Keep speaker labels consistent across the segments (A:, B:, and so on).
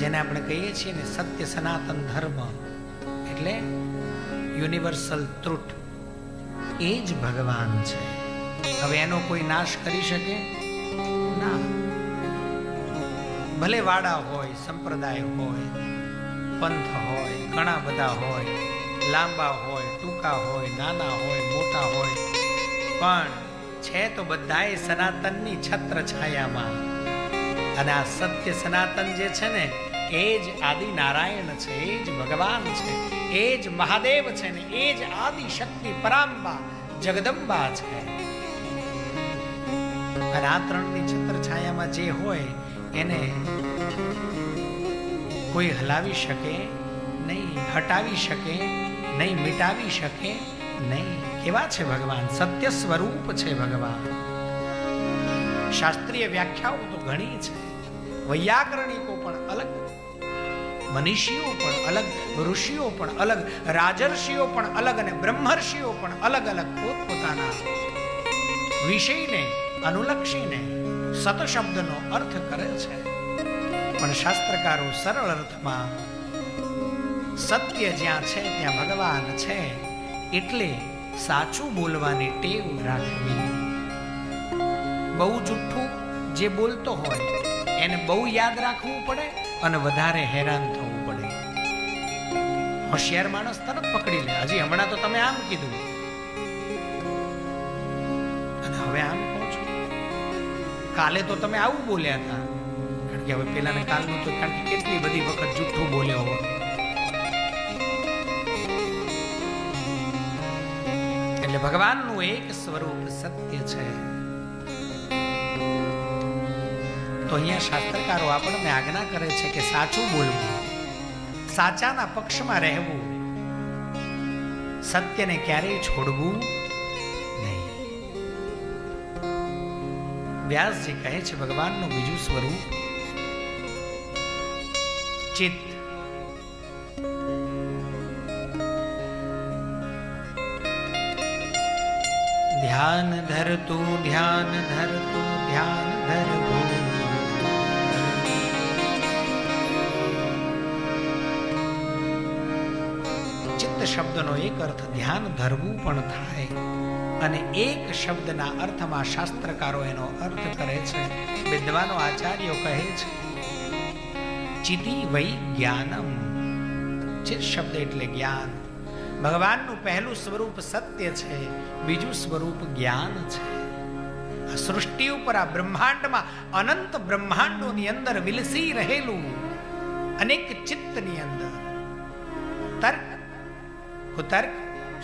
A: જેને આપણે કહીએ છીએ ને સત્ય સનાતન ધર્મ એટલે યુનિવર્સલ ટ્રુથ, એ જ ભગવાન છે. હવે એનો કોઈ નાશ કરી શકે ના. ભલે વાડા હોય, સંપ્રદાય હોય, પંથ હોય, ઘણા બધા હોય, લાંબા હોય, ટૂંકા હોય, નાના હોય, મોટા હોય, પણ છે તો બધાએ સનાતનની છત્ર છાયામાં. અને આ સત્ય સનાતન જે છે ને એ જ આદિ નારાયણ છે, એ જ ભગવાન છે, એ જ મહાદેવ છે ને એ જ આદિ શક્તિ પરાંબા જગદંબા છે. અને આ ત્રણની છત્ર છાયામાં જે હોય એને કોઈ હલાવી શકે નહીં, હટાવી શકે નહીં, મિટાવી શકે નહીં. કેવા છે ભગવાન? સત્ય સ્વરૂપ છે ભગવાન. શાસ્ત્રીય વ્યાખ્યાઓ તો ઘણી છે. વૈયાકરણિકો પણ અલગ, મનીષીઓ પણ અલગ, ઋષિઓ પણ અલગ, રાજર્ષિઓ પણ અલગ અને બ્રહ્મર્ષિઓ પણ અલગ અલગ પોતપોતાના વિષયને અનુલક્ષીને સત શબ્દનો અર્થ કરે છે. પણ શાસ્ત્રકારો સરળ અર્થમાં સત્ય જ્યાં છે ત્યાં ભગવાન છે એટલે સાચું બોલવાની ટેવ રાખવી. બહુ જુઠ્ઠું જે બોલતો હોય એને બહુ યાદ રાખવું પડે અને વધારે હેરાન થવું પડે. હોશિયાર માણસ તરત પકડી લે. હજી હમણાં તો તમે આમ કીધું અને હવે આમ કહો છો. કાલે તો તમે આવું બોલ્યા હતા, કારણ કે હવે પેલાને કાલનું તો કારણ કે કેટલી બધી વખત જુઠ્ઠું બોલ્યો હોય. એટલે ભગવાનનું એક સ્વરૂપ સત્ય છે. તો અહીંયા શાસ્ત્રકારો આપણને આજ્ઞા કરે છે કે સાચું બોલવું, સાચાના પક્ષમાં રહેવું, સત્યને ક્યારેય છોડવું નહીં. વ્યાસજી કહે છે ભગવાનનું બીજું સ્વરૂપ ચિત્ત. ધ્યાન ધરતું ધ્યાન ધરતું ધ્યાન ધરવું. ચિત્ત શબ્દનો એક અર્થ ધ્યાન ધરવું પણ થાય અને એક શબ્દના અર્થમાં શાસ્ત્રકારો એનો અર્થ કરે છે. વિદ્વાનો આચાર્યો કહે છે ચિતિ વૈ જ્ઞાનમ. ચિત્ત શબ્દ એટલે જ્ઞાન. ભગવાનનું પહેલું સ્વરૂપ સત્ય છે, બીજું સ્વરૂપ જ્ઞાન છે. આ સૃષ્ટિ ઉપર, આ બ્રહ્માંડમાં, અનંત બ્રહ્માંડોની અંદર વિલસી રહેલું અનેક ચિત્તની અંદર તર્ક, કુતર્ક,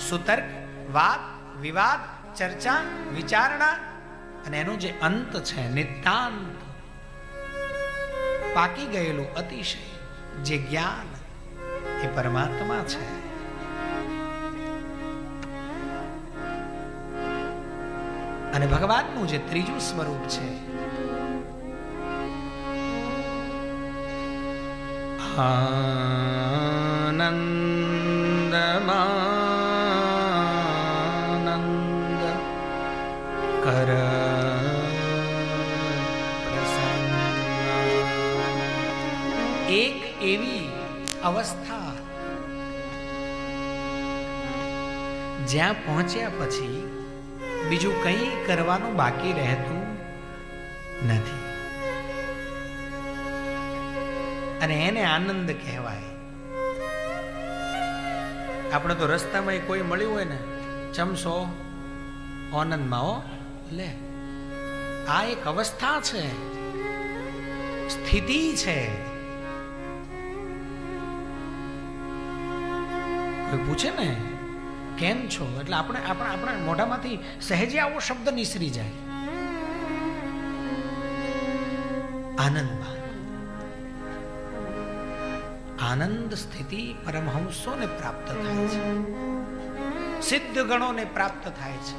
A: સુતર્ક, વાદ, વિવાદ, ચર્ચા, વિચારણા અને એનો જે અંત છે નિતાંત પાકી ગયેલું અતિશય જે જ્ઞાન એ પરમાત્મા છે. અને ભગવાનનું જે ત્રીજું સ્વરૂપ છે આનંદમાનંદ કર પ્રસન્ન. એક એવી અવસ્થા જ્યાં પહોંચ્યા પછી બીજું કંઈ કરવાનું બાકી રહેતું નથી અને એને આનંદ કહેવાય. આપણે તો રસ્તામાં કોઈ મળ્યું હોય ને ચમસો આનંદમાં હો લે. આ એક અવસ્થા છે, સ્થિતિ છે. કોઈ પૂછે ને કેમ છો એટલે આપણે આપણા મોઢામાંથી સહેજે આવો શબ્દ નિસરી જાય. આનંદમાં આનંદ સ્થિતિ પરમહંસોને પ્રાપ્ત થાય છે, સિદ્ધ ગણોને પ્રાપ્ત થાય છે.